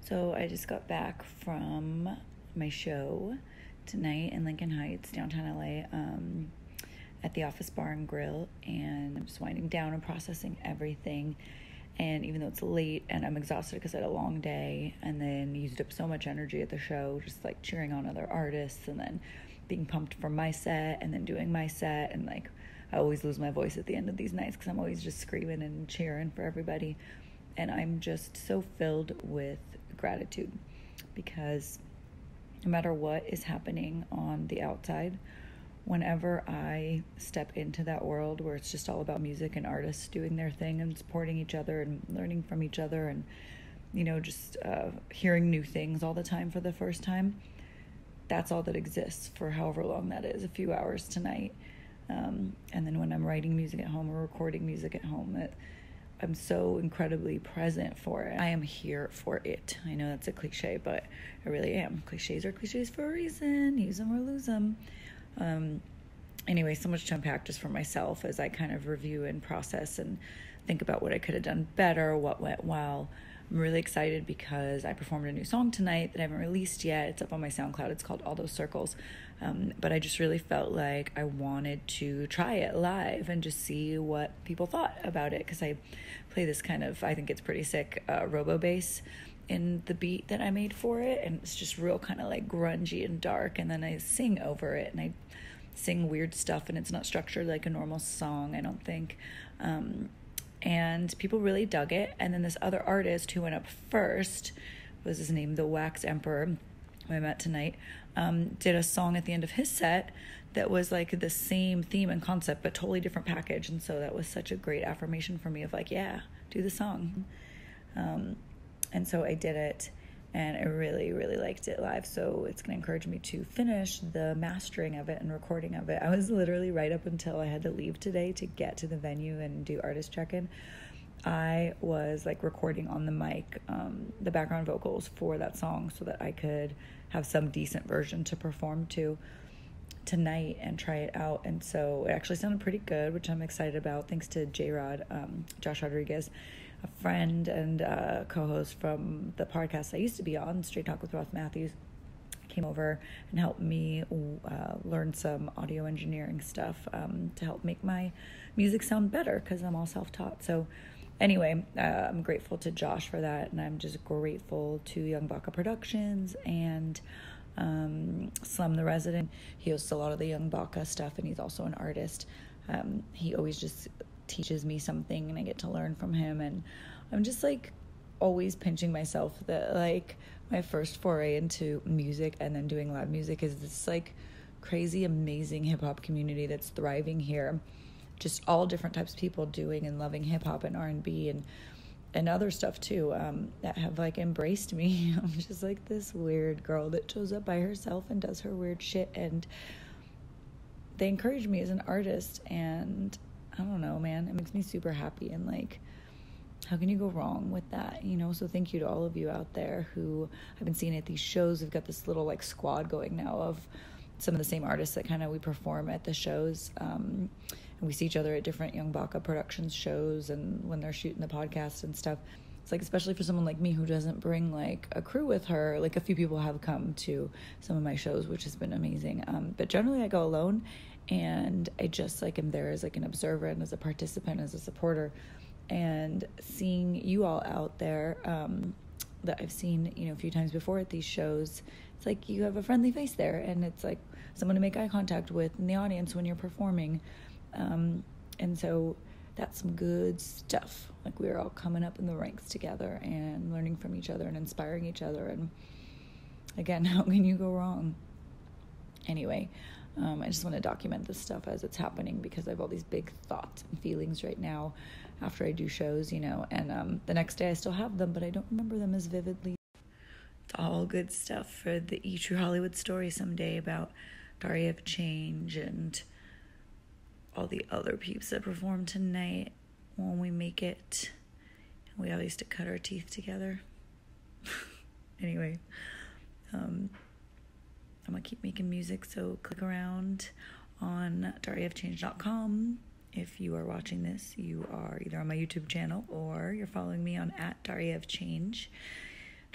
So I just got back from my show tonight in Lincoln Heights, downtown LA, at the Office Bar and Grill, and I'm just winding down and processing everything. And even though it's late and I'm exhausted because I had a long day and then used up so much energy at the show, just like cheering on other artists and then being pumped for my set and then doing my set, and like I always lose my voice at the end of these nights because I'm always just screaming and cheering for everybody. And I'm just so filled with gratitude because no matter what is happening on the outside, whenever I step into that world where it's just all about music and artists doing their thing and supporting each other and learning from each other and, just hearing new things all the time for the first time, that's all that exists for however long that is, a few hours tonight. And then when I'm writing music at home or recording music at home, I'm so incredibly present for it. I am here for it. I know that's a cliche, but I really am. Cliches are cliches for a reason. Use them or lose them. Anyway, so much to unpack just for myself as I kind of review and process and think about what I could have done better, what went well. I'm really excited because I performed a new song tonight that I haven't released yet. It's up on my SoundCloud. It's called All Those Circles. But I just really felt like I wanted to try it live and just see what people thought about it, because I play this kind of, I think it's pretty sick, robo bass in the beat that I made for it, and it's just real kind of like grungy and dark, and then I sing over it, and I sing weird stuff, and it's not structured like a normal song, I don't think. And people really dug it. And then this other artist who went up first, was his name, The Wax Emperor, who I met tonight, did a song at the end of his set that was like the same theme and concept but totally different package. And so that was such a great affirmation for me of like, yeah, do the song. And so I did it, and I really, really liked it live. So it's going to encourage me to finish the mastering of it and recording of it. I was literally right up until I had to leave today to get to the venue and do artist check-in. I was like recording on the mic the background vocals for that song so that I could have some decent version to perform to tonight and try it out. And so it actually sounded pretty good, which I'm excited about, thanks to J-Rod, Josh Rodriguez, a friend and co-host from the podcast I used to be on, Straight Talk with Ross Matthews. Came over and helped me learn some audio engineering stuff to help make my music sound better, because I'm all self-taught. So anyway, I'm grateful to Josh for that, and I'm just grateful to Young Baka Productions and Slum the Resident. He hosts a lot of the Young Baka stuff, and he's also an artist. He always just teaches me something, and I get to learn from him, and I'm just like always pinching myself that like my first foray into music and then doing live music is this like crazy amazing hip-hop community that's thriving here, just all different types of people doing and loving hip-hop and R&B and other stuff too, that have like embraced me. I'm just like this weird girl that shows up by herself and does her weird shit, and they encourage me as an artist, and I don't know, man, it makes me super happy. And like, how can you go wrong with that? So thank you to all of you out there who I've been seeing at these shows. We've got this little like squad going now of some of the same artists that kind of we perform at the shows. And we see each other at different Young Baka Productions shows and when they're shooting the podcast and stuff. It's like, especially for someone like me who doesn't bring like a crew with her, like a few people have come to some of my shows, which has been amazing. But generally I go alone, and I just like am there as like an observer and as a participant, as a supporter. And seeing you all out there that I've seen, a few times before at these shows, it's like you have a friendly face there, and it's like someone to make eye contact with in the audience when you're performing. And so that's some good stuff. Like we're all coming up in the ranks together and learning from each other and inspiring each other. And again, how can you go wrong? Anyway, I just want to document this stuff as it's happening, because I have all these big thoughts and feelings right now after I do shows, and the next day I still have them, but I don't remember them as vividly. It's all good stuff for the E True Hollywood story someday about Daria of Change and all the other peeps that perform tonight when we make it. We all used to cut our teeth together. Anyway, I'm going to keep making music, so click around on dariaofchange.com. If you are watching this, you are either on my YouTube channel or you're following me on @dariaofchange.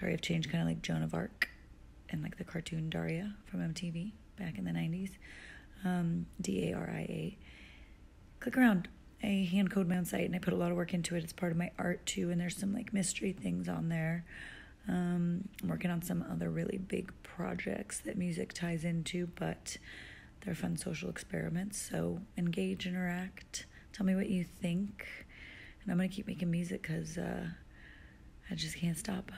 Daria of Change, kind of like Joan of Arc and like the cartoon Daria from MTV back in the 90s. Daria. Click around. I hand code my own site and I put a lot of work into it. It's part of my art too, and there's some like mystery things on there. I'm working on some other really big projects that music ties into, but they're fun social experiments. So engage, interact, tell me what you think, and I'm gonna keep making music because I just can't stop.